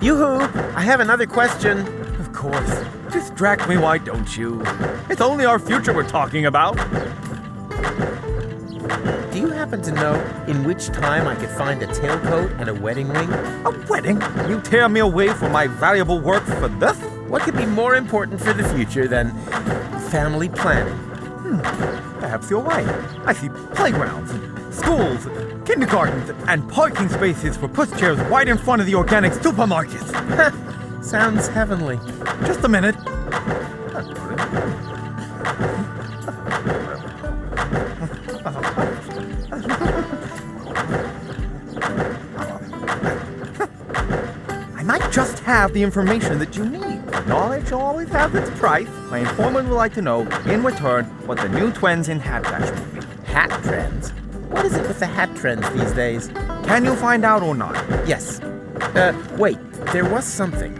Yoo-hoo! I have another question. Of course. Distract me, why don't you? It's only our future we're talking about. Do you happen to know in which time I could find a tailcoat and a wedding ring? A wedding? You tear me away from my valuable work for this? What could be more important for the future than family planning? Perhaps you're right. I see playgrounds, schools, kindergartens, and parking spaces for pushchairs right in front of the organic supermarkets. Sounds heavenly. Just a minute. I might just have the information that you need. Knowledge always has its price. My informant would like to know, in return, what the new trends in hat fashion will be. Hat trends? What is it with the hat trends these days? Can you find out or not? Yes. Wait, there was something.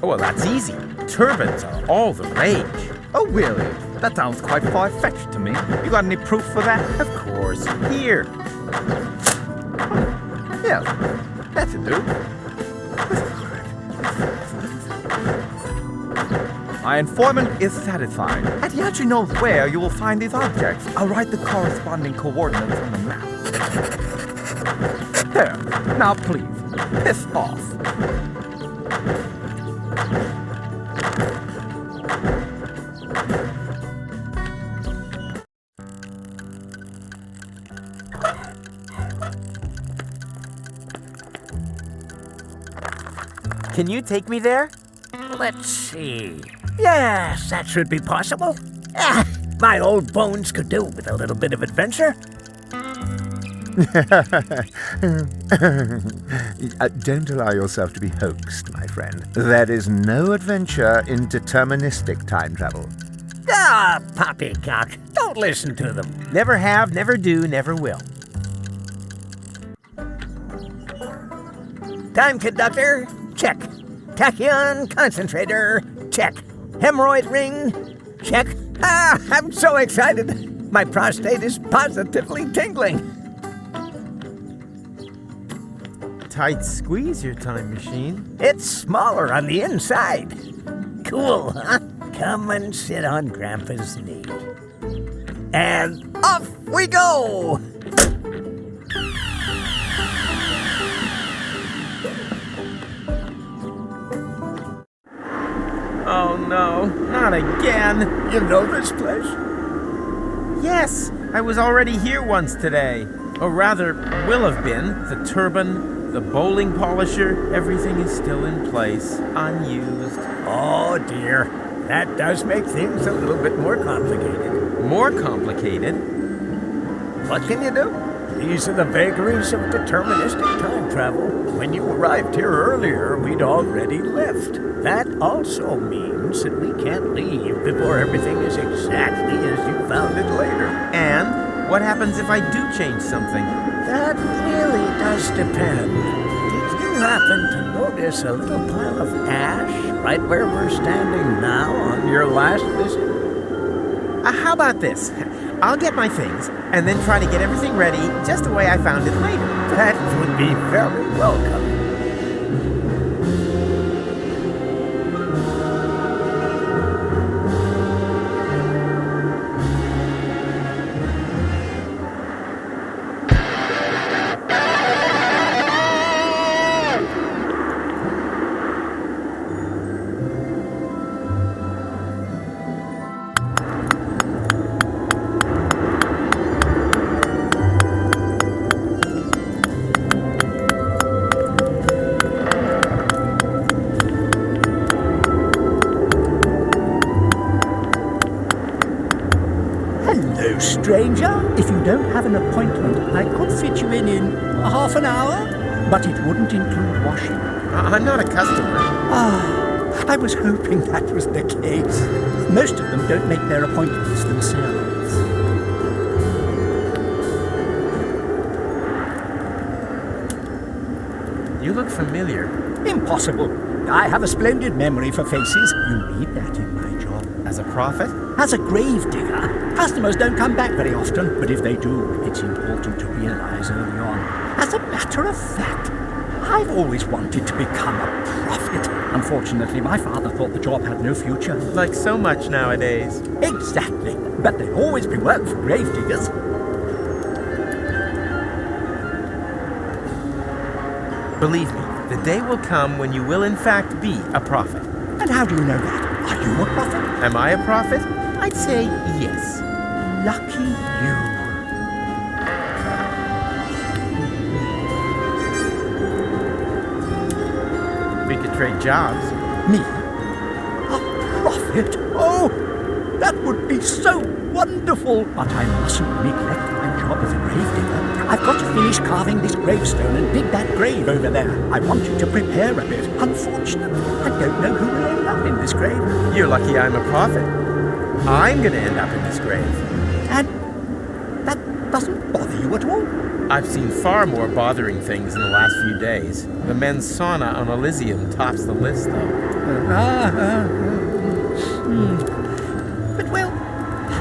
Oh, well, that's easy. Turbans are all the rage. Oh, really? That sounds quite far-fetched to me. You got any proof for that? Of course. Here. Yes, that'll do. My informant is satisfied, and he actually knows where you will find these objects. I'll write the corresponding coordinates on the map. There. Now please, piss off. Can you take me there? Let's see. Yes, that should be possible. My old bones could do with a little bit of adventure. Don't allow yourself to be hoaxed, my friend. There is no adventure in deterministic time travel. Ah, poppycock. Don't listen to them. Never have, never do, never will. Time conductor, check. Tachyon concentrator, check. Hemorrhoid ring, check. I'm so excited. My prostate is positively tingling. Tight squeeze, your time machine. It's smaller on the inside. Cool, huh? Come and sit on Grandpa's knee. And off we go! Oh no, not again. You know this place? Yes, I was already here once today. Or rather, will have been. The turban, the bowling polisher, everything is still in place, unused. Oh dear, that does make things a little bit more complicated. More complicated? What can you do? These are the vagaries of deterministic time travel. When you arrived here earlier, we'd already left. That also means that we can't leave before everything is exactly as you found it later. And what happens if I do change something? That really does depend. Did you happen to notice a little pile of ash right where we're standing now on your last visit? How about this? I'll get my things, and then try to get everything ready just the way I found it later. That would be very welcome. Stranger, if you don't have an appointment, I could fit you in half an hour, but it wouldn't include washing. I'm not a customer. I was hoping that was the case. Most of them don't make their appointments themselves. You look familiar. Impossible. I have a splendid memory for faces. You need that in my job. A As a prophet? As a gravedigger, customers don't come back very often, but if they do, it's important to realize early on. As a matter of fact, I've always wanted to become a prophet. Unfortunately, my father thought the job had no future. Like so much nowadays. Exactly. But there'll always be work for gravediggers. Believe me, the day will come when you will in fact be a prophet. And how do you know that? Are you a prophet? Am I a prophet? I'd say yes. Lucky you. We could trade jobs. Me? A prophet? Oh, that would be so wonderful. But I mustn't neglect my job as a gravedigger. I've got to finish carving this gravestone and dig that grave over there. I wanted to prepare a bit. Unfortunately, I don't know who will end up in this grave. You're lucky I'm a prophet. I'm gonna end up in this grave. And that doesn't bother you at all? I've seen far more bothering things in the last few days. The men's sauna on Elysium tops the list, though. But well,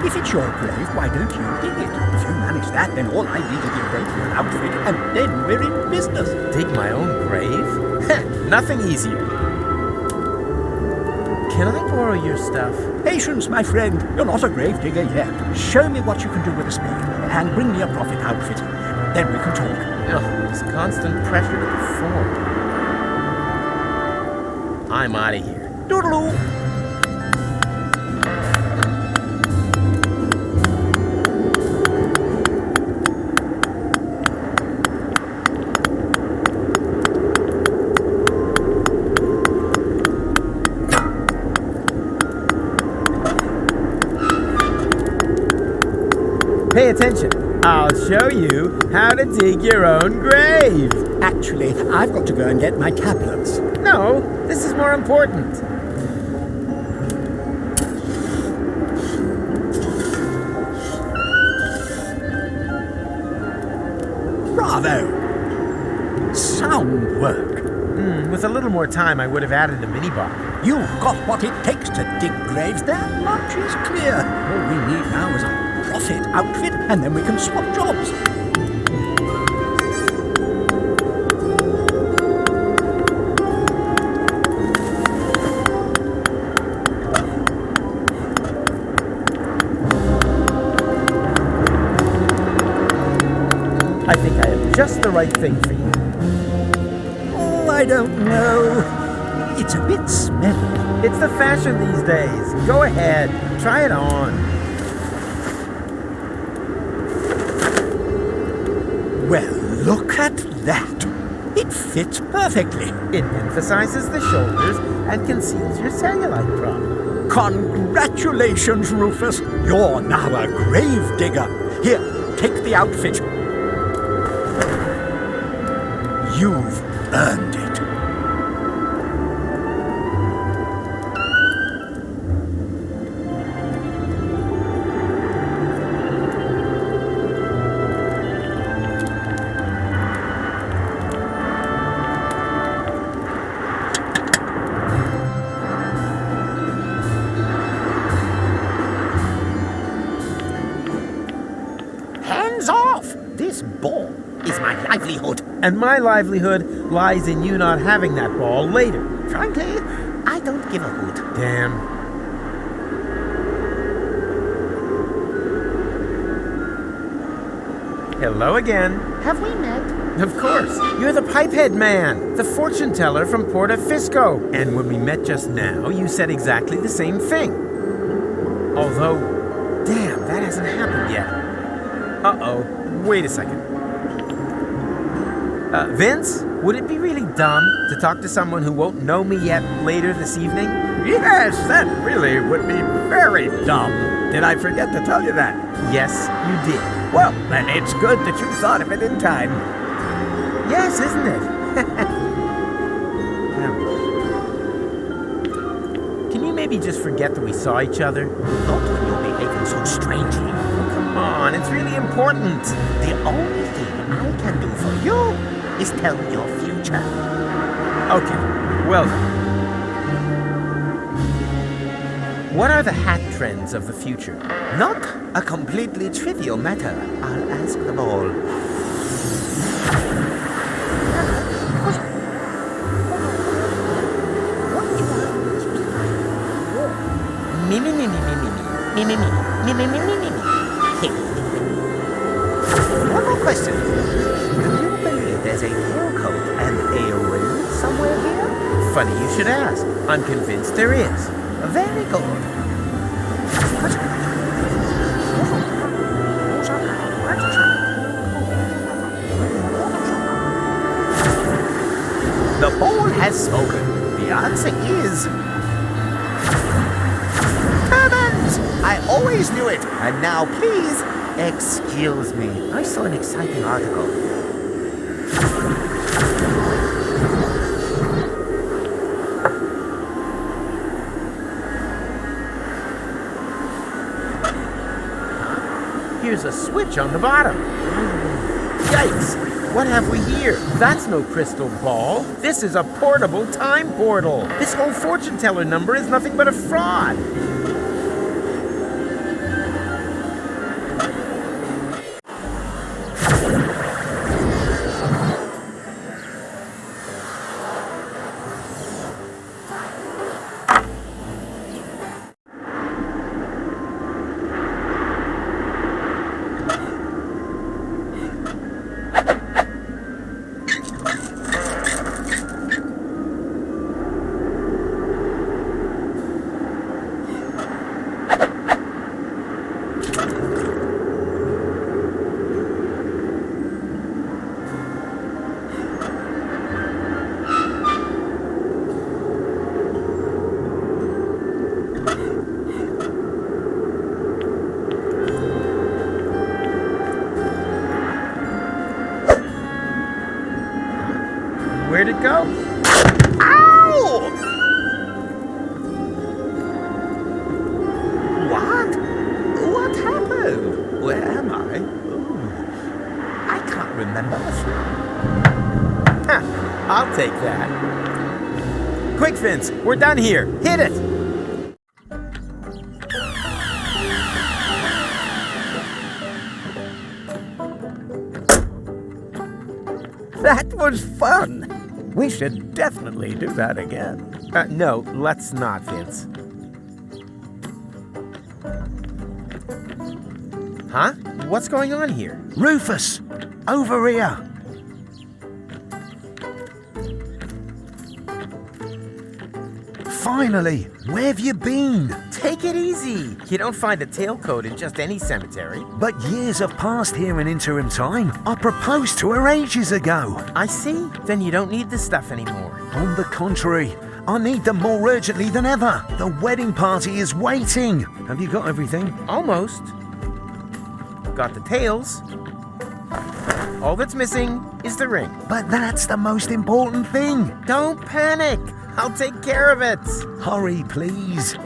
if it's your grave, why don't you dig it? If you manage that, then all I need is the appropriate outfit, and then we're in business. Dig my own grave? Nothing easier. Can I borrow your stuff? Patience, my friend. You're not a gravedigger yet. Show me what you can do with a spade, and bring me a prophet outfit. Then we can talk. Ugh, this constant pressure to perform. I'm out of here. Doodaloo! Pay attention. I'll show you how to dig your own grave. Actually, I've got to go and get my tablets. No, this is more important. Bravo! Sound work. With a little more time, I would have added a minibar. You've got what it takes to dig graves. That much is clear. All we need now is a prophet outfit, and then we can swap jobs. I think I have just the right thing for you. Oh, I don't know. It's a bit smelly. It's the fashion these days. Go ahead, try it on. Well, look at that. It fits perfectly. It emphasizes the shoulders and conceals your cellulite problem. Congratulations, Rufus. You're now a grave digger. Here, take the outfit. You've earned it. Hands off! This ball is my livelihood. And my livelihood lies in you not having that ball later. Frankly, I don't give a hoot. Damn. Hello again. Have we met? Of course. You're the pipehead man, the fortune teller from Portofisco. And when we met just now, you said exactly the same thing. Although, damn, that hasn't happened yet. Uh-oh. Wait a second. Vince, would it be really dumb to talk to someone who won't know me yet later this evening? Yes, that really would be very dumb. Did I forget to tell you that? Yes, you did. Well, then it's good that you thought of it in time. Yes, isn't it? Can you maybe just forget that we saw each other? Not when you're behaving so strangely. Oh, come on, it's really important. The only thing I can do for you is tell your future. Okay, well then. What are the hat trends of the future? Not a completely trivial matter. I'll ask them all. Me, me, me, me, me, me, me, me, me, me, me, me, me, me, me. One more question. Do you believe there's a tailcoat and a ring somewhere here? Funny you should ask. I'm convinced there is. Very good. The ball has spoken. The answer is... turbans! I always knew it. And now, please, excuse me. I saw an exciting article. Here's a switch on the bottom. Yikes! What have we here? That's no crystal ball. This is a portable time portal. This whole fortune teller number is nothing but a fraud. Where'd it go? Ow! What? What happened? Where am I? Ooh. I can't remember. Ha, I'll take that. Quick, Vince, we're done here. Hit it! That was fun. We should definitely do that again. No, let's not, Vince. Huh? What's going on here? Rufus, over here. Finally, where have you been? Take it easy. You don't find a tailcoat in just any cemetery. But years have passed here in interim time. I proposed to her ages ago. I see. Then you don't need this stuff anymore. On the contrary, I need them more urgently than ever. The wedding party is waiting. Have you got everything? Almost. Got the tails. All that's missing is the ring. But that's the most important thing. Don't panic. I'll take care of it. Hurry, please.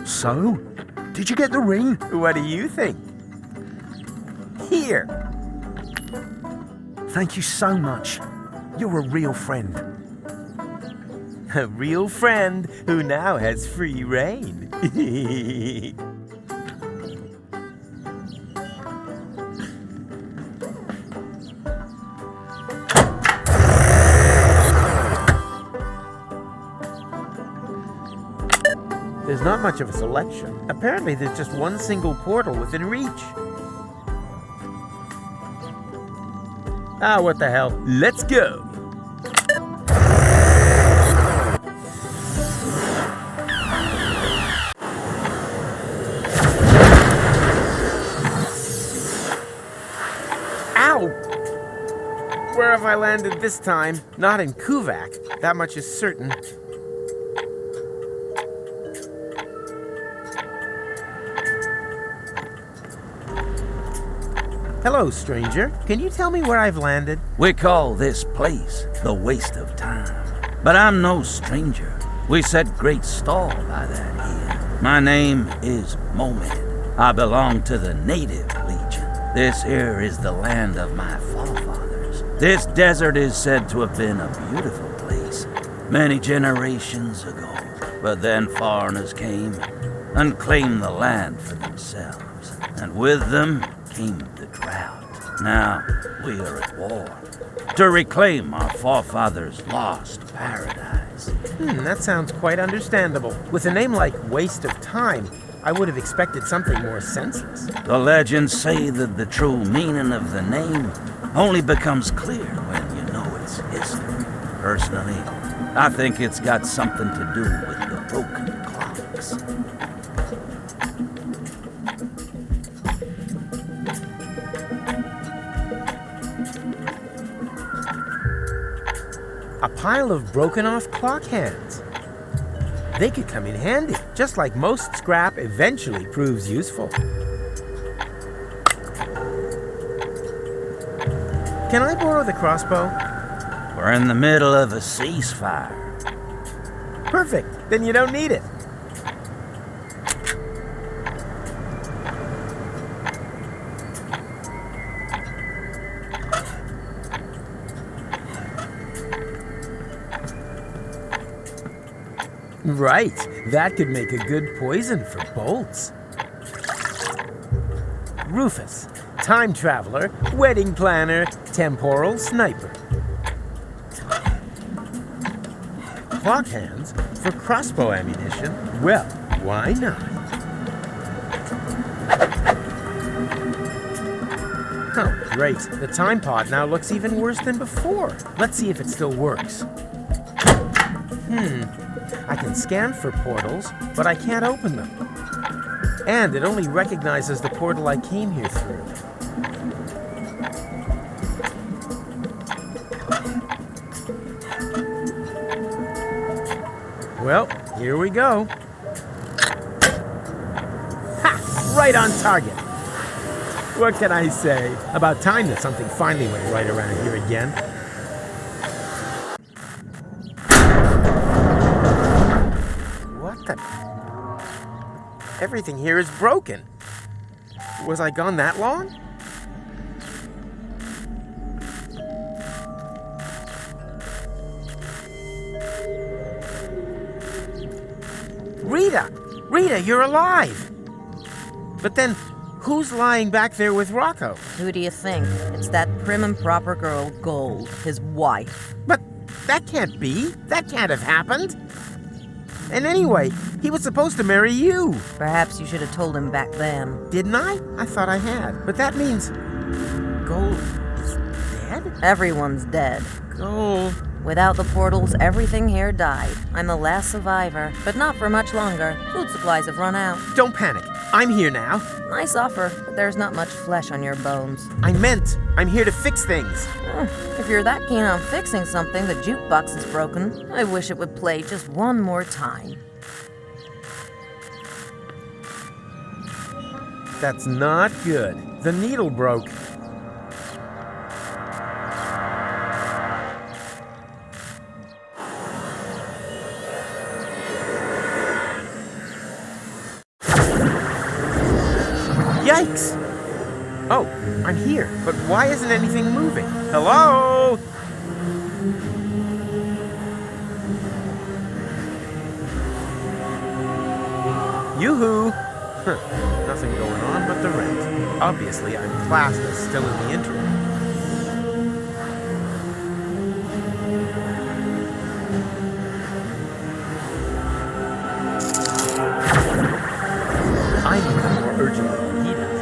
So, did you get the ring? What do you think? Here. Thank you so much. You're a real friend. A real friend who now has free reign. There's not much of a selection. Apparently there's just one single portal within reach. Ah, what the hell. Let's go. Ow! I landed this time. Not in Kuvak, that much is certain. Hello, stranger. Can you tell me where I've landed? We call this place the waste of time. But I'm no stranger. We set great store by that here. My name is Momed. I belong to the Native Legion. This here is the land of my forefathers. This desert is said to have been a beautiful place many generations ago. But then foreigners came and claimed the land for themselves. And with them came the drought. Now we are at war to reclaim our forefathers' lost paradise. That sounds quite understandable. With a name like Waste of Time, I would have expected something more senseless. The legends say that the true meaning of the name only becomes clear when you know its history. Personally, I think it's got something to do with the broken clocks. A pile of broken-off clock hands. They could come in handy, just like most scrap eventually proves useful. Can I borrow the crossbow? We're in the middle of a ceasefire. Perfect. Then you don't need it. Right. That could make a good poison for bolts. Rufus, time traveler, wedding planner, temporal sniper. Clock hands for crossbow ammunition? Well, why not? Oh, great. The time pod now looks even worse than before. Let's see if it still works. I can scan for portals, but I can't open them. And it only recognizes the portal I came here through. Well, here we go. Ha! Right on target. What can I say? About time that something finally went right around here again. What the... Everything here is broken. Was I gone that long? Rita! Rita, you're alive! But then, who's lying back there with Rocco? Who do you think? It's that prim and proper girl, Gold, his wife. But that can't be. That can't have happened. And anyway, he was supposed to marry you. Perhaps you should have told him back then. Didn't I? I thought I had. But that means Gold is dead? Everyone's dead. Gold. Without the portals, everything here died. I'm the last survivor, but not for much longer. Food supplies have run out. Don't panic. I'm here now. Nice offer, but there's not much flesh on your bones. I meant I'm here to fix things. If you're that keen on fixing something, the jukebox is broken. I wish it would play just one more time. That's not good. The needle broke. Yikes! Oh, I'm here, but why isn't anything moving? Hello? Yoo-hoo! Nothing going on but the rent. Obviously, I'm classed as still in the interim. I need them more urgently than he does.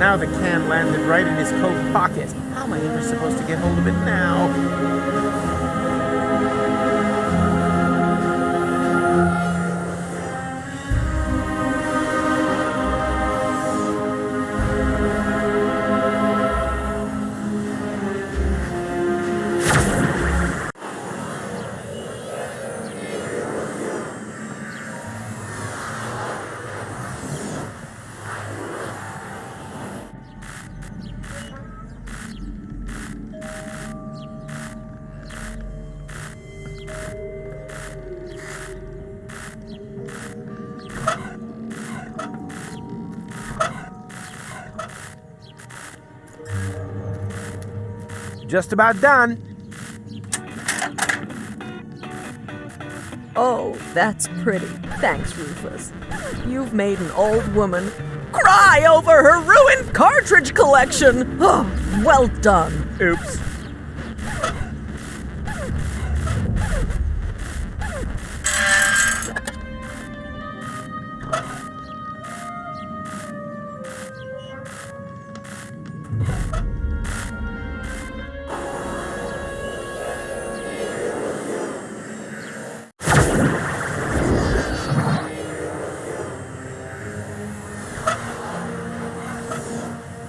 Now the can landed right in his coat pocket. How am I ever supposed to get hold of it now? Just about done. Oh, that's pretty. Thanks, Rufus. You've made an old woman cry over her ruined cartridge collection. Oh, well done. Oops.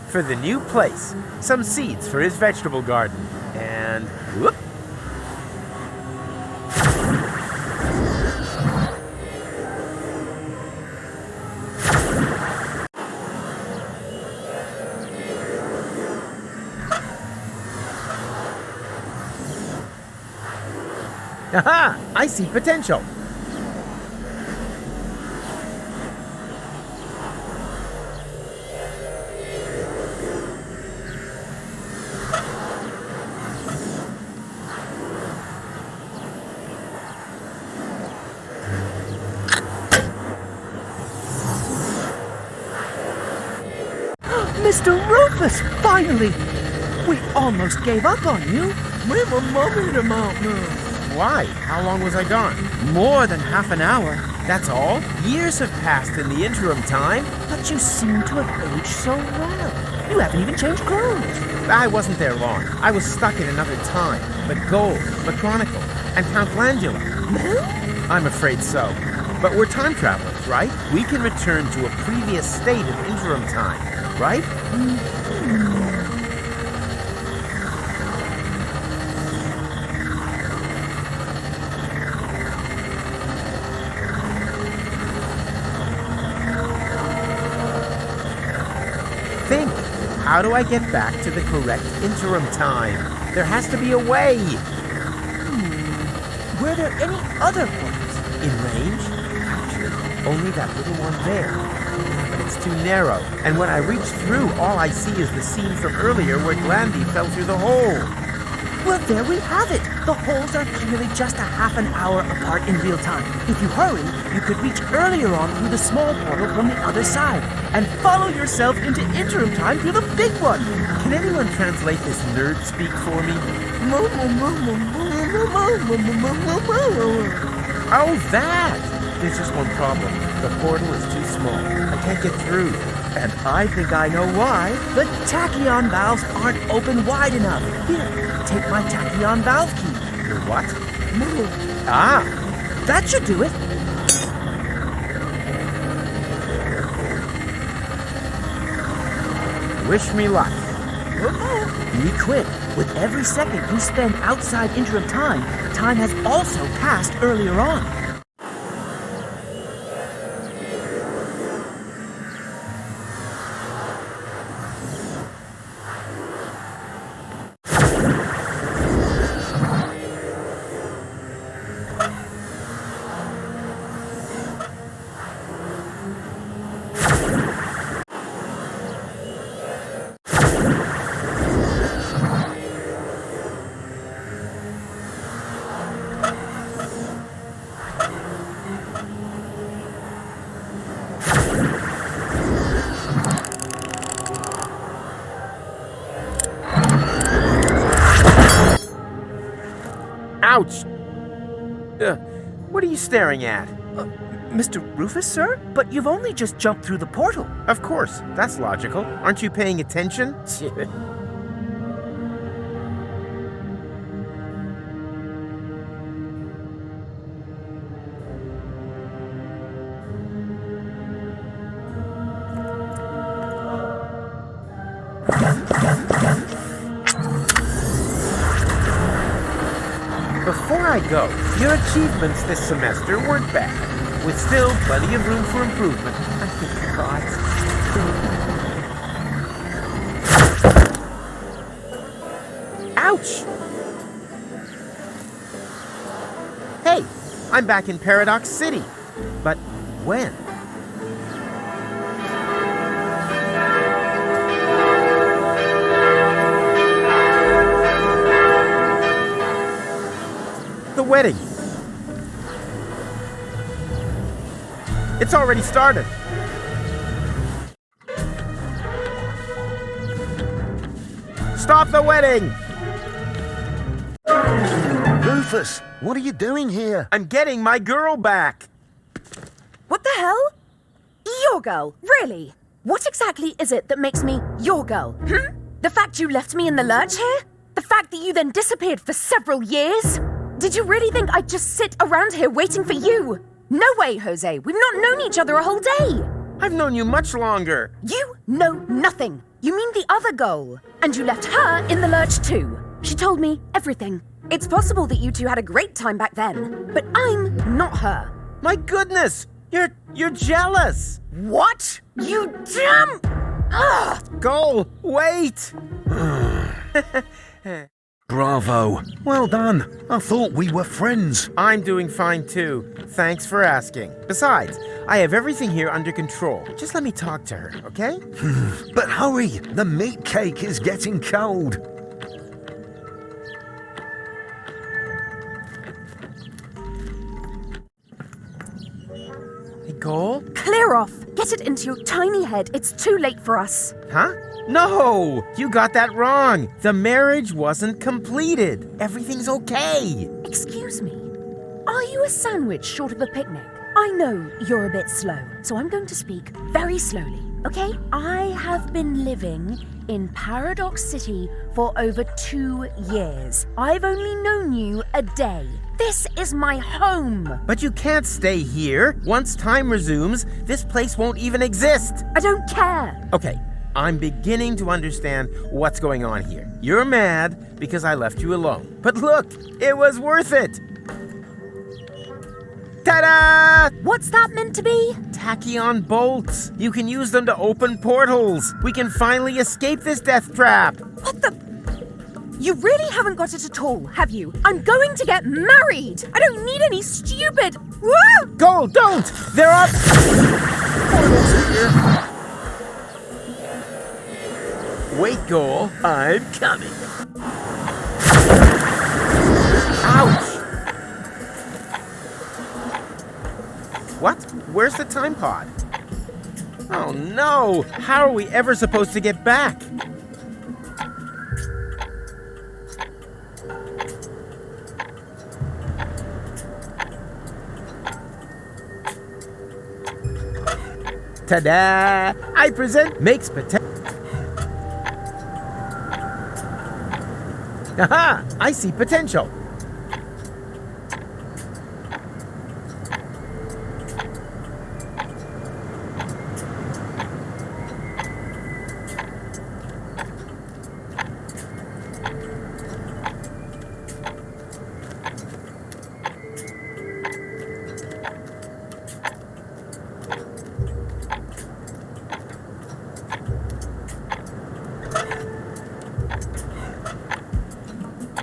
For the new place, some seeds for his vegetable garden, and whoop. Aha! I see potential. Mr. Rufus, finally! We almost gave up on you. We were mumming him out now. Why? How long was I gone? More than half an hour. That's all? Years have passed in the interim time. But you seem to have aged so well. You haven't even changed clothes. I wasn't there long. I was stuck in another time. But Gold, McChronicle, and Count Glandula. I'm afraid so. But we're time travelers, right? We can return to a previous state of interim time, right? Think. How do I get back to the correct interim time? There has to be a way. Were there any other points? In range? Actually, only that little one there. But it's too narrow. And when I reach through, all I see is the scene from earlier where Glandy fell through the hole. Well, there we have it. The holes are clearly just a half an hour apart in real time. If you hurry, you could reach earlier on through the small portal from the other side and follow yourself into interim time through the big one. Can anyone translate this nerd speak for me? Oh, that! There's just one problem. The portal is too small. I can't get through. And I think I know why. The tachyon valves aren't open wide enough. Here, take my tachyon valve key. Your what? Ah! That should do it. Wish me luck. Be quick. With every second you spend outside interim time, time has also passed earlier on. Ouch! What are you staring at? Mr. Rufus, sir? But you've only just jumped through the portal. Of course, that's logical. Aren't you paying attention? Before I go, your achievements this semester weren't bad, with still plenty of room for improvement. I think you guys. Ouch! Hey, I'm back in Paradox City. But when? The wedding. It's already started. Stop the wedding! Rufus, what are you doing here? I'm getting my girl back. What the hell? Your girl? Really? What exactly is it that makes me your girl? The fact you left me in the lurch here? The fact that you then disappeared for several years? Did you really think I'd just sit around here waiting for you? No way, Jose. We've not known each other a whole day. I've known you much longer. You know nothing. You mean the other girl. And you left her in the lurch too. She told me everything. It's possible that you two had a great time back then, but I'm not her. My goodness! You're jealous! What? You dumb... Ugh! Go! Wait! Bravo. Well done. I thought we were friends. I'm doing fine too. Thanks for asking. Besides, I have everything here under control. Just let me talk to her, okay? But hurry, the meat cake is getting cold. Hey, Cole? Clear off. Get it into your tiny head. It's too late for us. Huh? No! You got that wrong. The marriage wasn't completed. Everything's okay. Excuse me. Are you a sandwich short of a picnic? I know you're a bit slow, so I'm going to speak very slowly, okay? I have been living in Paradox City for over 2 years. I've only known you a day. This is my home. But you can't stay here. Once time resumes, this place won't even exist. I don't care. Okay, I'm beginning to understand what's going on here. You're mad because I left you alone. But look, it was worth it. Ta-da! What's that meant to be? Tachyon bolts. You can use them to open portals. We can finally escape this death trap. What the... You really haven't got it at all, have you? I'm going to get married. I don't need any stupid... Whoa! Gold, don't! There are... Wait, Goal. I'm coming. Ouch! What? Where's the time pod? Oh no! How are we ever supposed to get back? Ta-da! I present makes potential. Aha! I see potential.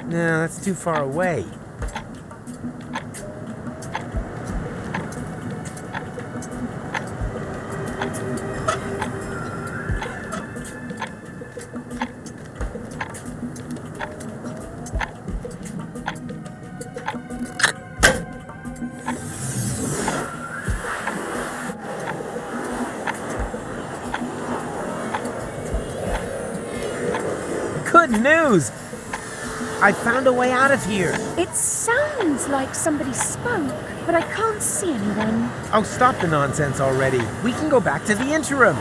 No, that's too far away. Good news! I found a way out of here. It sounds like somebody spoke, but I can't see anyone. Oh, stop the nonsense already. We can go back to the interim.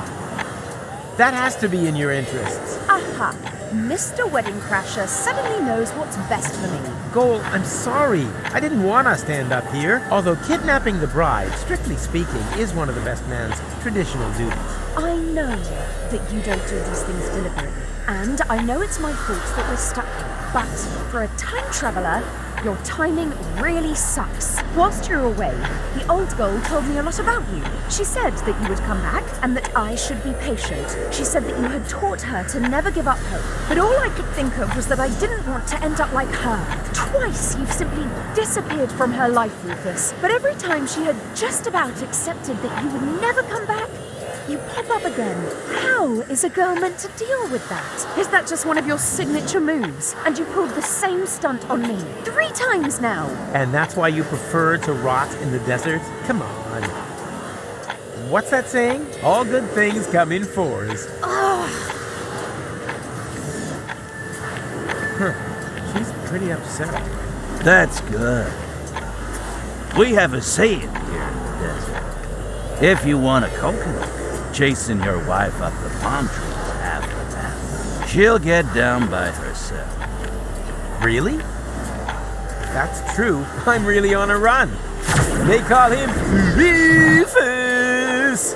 That has to be in your interests. Aha! Mr. Wedding Crasher suddenly knows what's best for me. Goal, I'm sorry. I didn't want us to end up here. Although kidnapping the bride, strictly speaking, is one of the best man's traditional duties. I know that you don't do these things deliberately, and I know it's my fault that we're stuck here. But for a time traveler, your timing really sucks. Whilst you're away, the old Goal told me a lot about you. She said that you would come back and that I should be patient. She said that you had taught her to never give up hope. But all I could think of was that I didn't want to end up like her. Twice you've simply disappeared from her life, Rufus. But every time she had just about accepted that you would never come back, you pop up again. How is a girl meant to deal with that? Is that just one of your signature moves? And you pulled the same stunt on me 3 times now. And that's why you prefer to rot in the desert? Come on. What's that saying? All good things come in 4s. She's pretty upset. That's good. We have a saying here in the desert. If you want a coconut, chasing your wife up the palm tree will have the battle. She'll get down by herself. Really? That's true. I'm really on a run. They call him Rufus.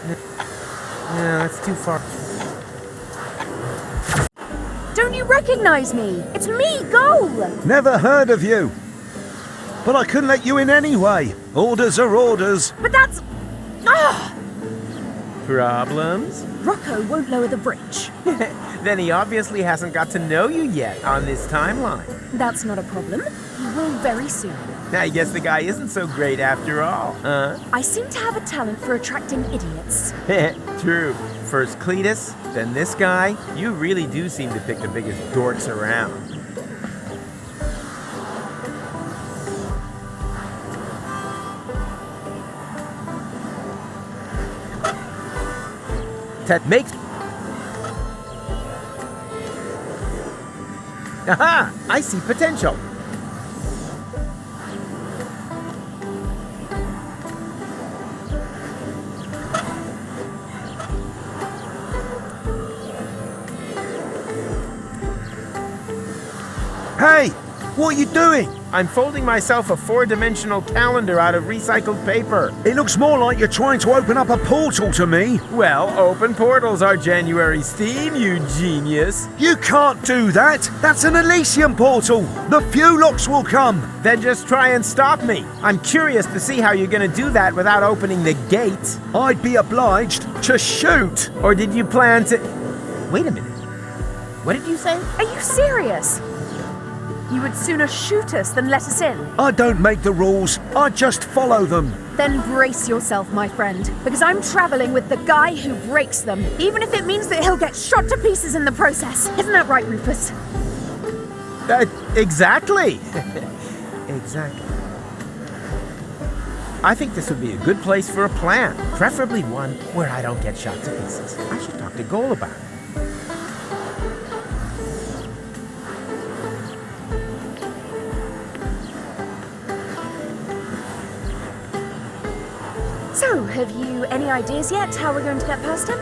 No, that's too far. Don't you recognize me? It's me, Goal! Never heard of you. But I couldn't let you in anyway. Orders are orders. But that's... Problems? Rocco won't lower the bridge. Then he obviously hasn't got to know you yet on this timeline. That's not a problem. He will very soon. I guess the guy isn't so great after all, huh? I seem to have a talent for attracting idiots. True. First Cletus, then this guy. You really do seem to pick the biggest dorks around. That makes... Aha! I see potential. Hey, what are you doing? I'm folding myself a 4-dimensional calendar out of recycled paper. It looks more like you're trying to open up a portal to me. Well, open portals are January's theme, you genius. You can't do that. That's an Elysium portal. The few locks will come. Then just try and stop me. I'm curious to see how you're gonna do that without opening the gate. I'd be obliged to shoot. Or did you plan to... Wait a minute. What did you say? Are you serious? You would sooner shoot us than let us in. I don't make the rules. I just follow them. Then brace yourself, my friend, because I'm traveling with the guy who breaks them, even if it means that he'll get shot to pieces in the process. Isn't that right, Rufus? Exactly. Exactly. I think this would be a good place for a plan, preferably one where I don't get shot to pieces. I should talk to Goal about it. So, have you any ideas yet how we're going to get past him?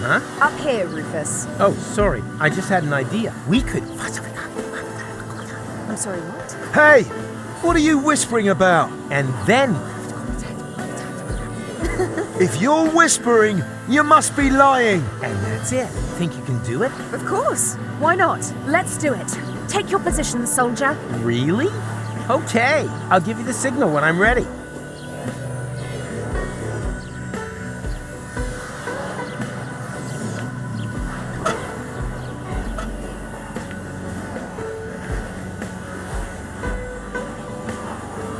Huh? Up here, Rufus. Oh, sorry. I just had an idea. We could... I'm sorry, what? Hey, what are you whispering about? And then... If you're whispering, you must be lying. And that's it. Think you can do it? Of course. Why not? Let's do it. Take your position, soldier. Really? Okay. I'll give you the signal when I'm ready.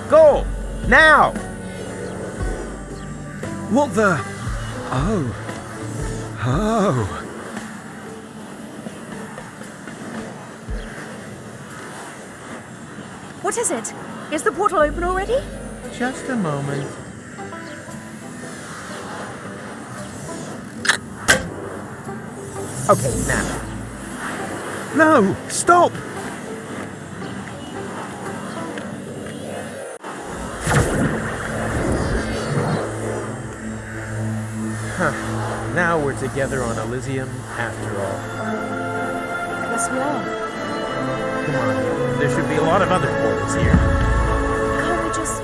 Go! Now! What the? Oh. What is it? Is the portal open already? Just a moment. Okay, now. No! Stop! Now we're together on Elysium after all. Yes, we are. Come on, there should be a lot of other portals here. Can't we just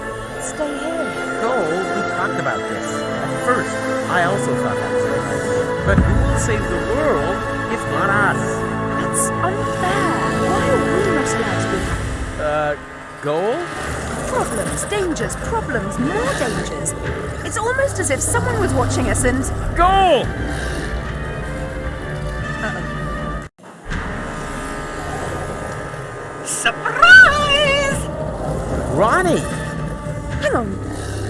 stay here? Cole, we talked about this. At first, I also thought that was a good idea. But who will save the world if not us? That's unfair. Why are we not allowed to be? Goal? Problems, dangers, problems, more dangers. It's almost as if someone was watching us and... Goal! Surprise! Ronnie! Hang on.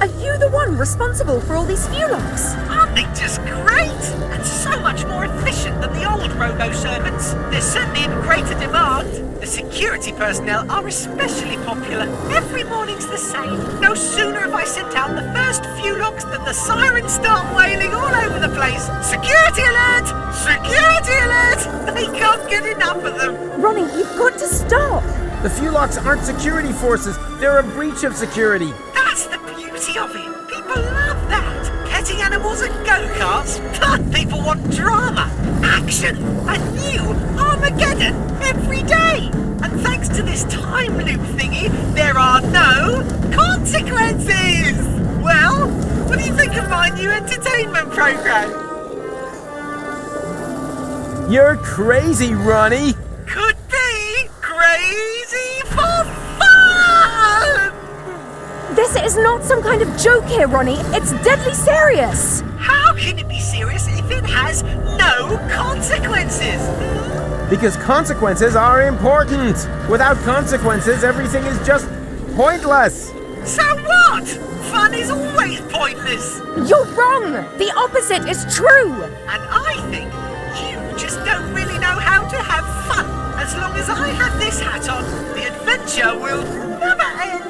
Are you the one responsible for all these fuelocks? Aren't they just great? And so much more efficient than the old robo-servants. They're certainly in greater demand. The security personnel are especially popular. Every morning's the same. No sooner have I sent out the first fuelocks than the sirens start wailing all over the place. Security alert! Security alert! They can't get enough of them. Ronnie, you've got to stop. The Fulocks aren't security forces. They're a breach of security. That's the beauty of it. People love that. Petting animals and go-karts. But people want drama, action, a new Armageddon every day. And thanks to this time loop thingy, there are no consequences. Well, what do you think of my new entertainment program? You're crazy, Ronnie. Could be crazy for fun. This is not some kind of joke here, Ronnie. It's deadly serious. How can it be serious if it has no consequences? Because consequences are important. Without consequences, everything is just pointless. So what? Fun is always pointless. You're wrong. The opposite is true. And I think you just don't really know how to have fun. As long as I have this hat on, the adventure will never end.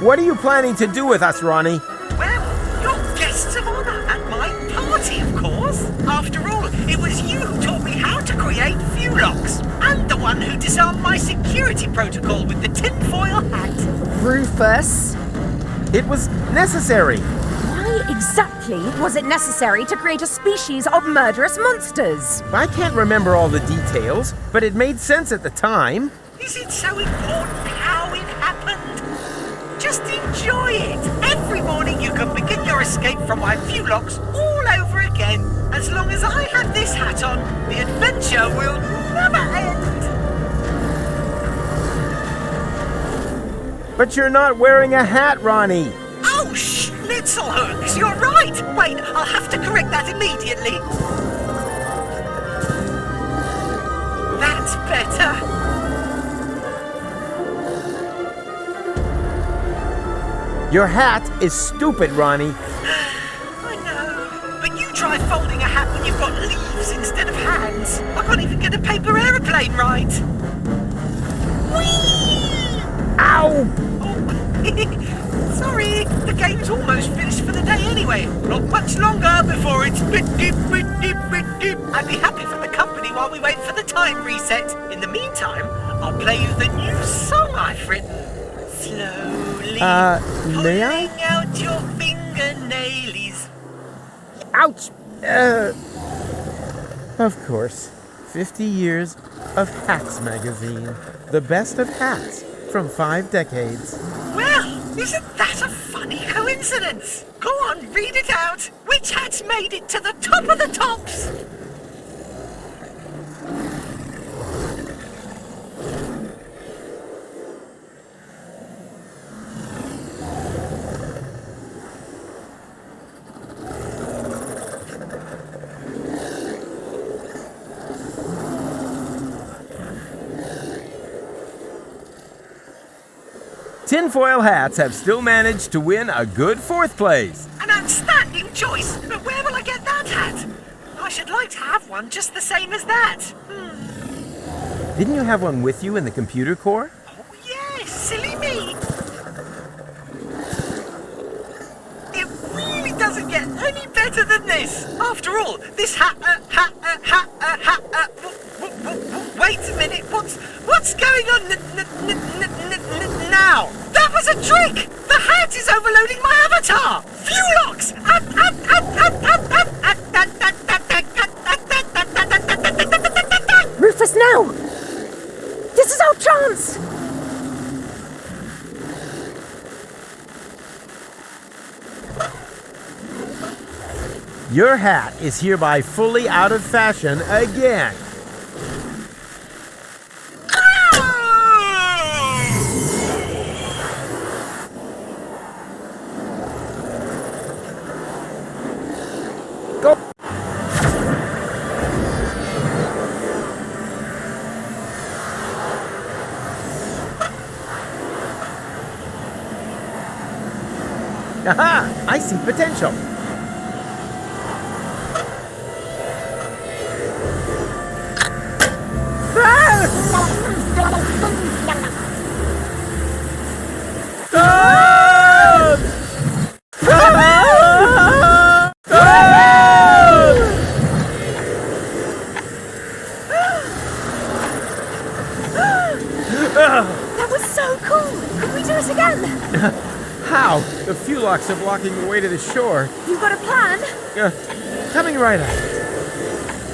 What are you planning to do with us, Ronnie? Well, you're guests of honor at my party, of course. After all, it was you who taught me how to create fuelocks. And the one who disarmed my security protocol with the tinfoil hat. Rufus, It was necessary. why exactly was it necessary to create a species of murderous monsters? I can't remember all the details, but it made sense at the time. Is it so important how it happened? Just enjoy it. Every morning you can begin your escape from my fuelocks all over again. As long as I have this hat on, the adventure will never end. But you're not wearing a hat, Ronnie. Oh, schnitzelhooks, you're right. Wait, I'll have to correct that immediately. That's better. Your hat is stupid, Ronnie. I know, but you try folding a hat when you've got leaves instead of hands. I can't even get a paper aeroplane right. Whee! Ow! Oh, sorry, the game's almost finished for the day anyway. Not much longer before it's bit dip, bit dip, bit dip. I'd be happy for the company while we wait for the time reset. In the meantime, I'll play you the new song I've written. Slowly may I? pulling out your fingernails. Ouch! Of course. 50 years of Hats magazine. The best of hats from 5 decades. Well, isn't that a funny coincidence? Go on, read it out. Which hat's made it to the top of the tops? Tinfoil hats have still managed to win a good 4th place. An outstanding choice, but where will I get that hat? I should like to have one just the same as that. Didn't you have one with you in the computer core? Oh yes, silly me. It really doesn't get any better better than this. After all, this wait a minute, what's going on now? That was a trick! The hat is overloading my avatar! Fewlocks! Rufus, now! This is our chance! Your hat is hereby fully out of fashion again. Go. Aha! I see potential. That was so cool! Could we do it again? How? The Fewlocks are blocking the way to the shore. You've got a plan? Coming right up.